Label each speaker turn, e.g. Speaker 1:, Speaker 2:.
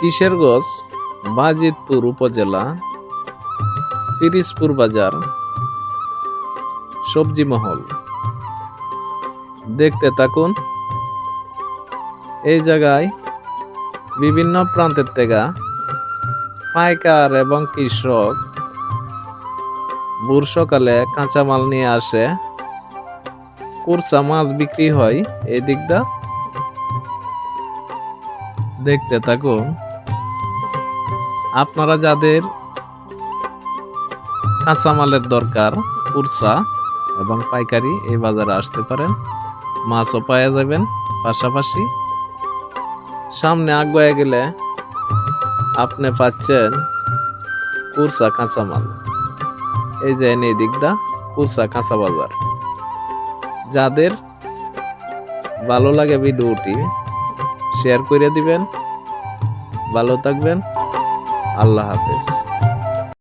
Speaker 1: কিশোরগঞ্জ বাজিতপুর উপজেলা পিরিজপুর বাজার সবজি মহল। দেখতে থাকুন। এই জায়গায় বিভিন্ন প্রান্তের থেকে পাইকার এবং কৃষক ভোর সকালে কাঁচামাল নিয়ে আসে। কুরসা মাছ বিক্রি হয় এই দিকটা। দেখতে থাকুন। আপনারা যাদের কাঁচামালের দরকার কুরসা এবং পাইকারি, এই বাজারে আসতে পারেন। মাছও পাওয়া যাবেন। পাশাপাশি সামনে আগুয়ে গেলে আপনি পাচ্ছেন কুরসা কাঁচামাল। এই যে এই দিকটা কুরসা কাঁচা বাজার। যাদের ভালো লাগে ভিডিওটি শেয়ার করে দিবেন। ভালো থাকবেন। আল্লাহ হাফেজ।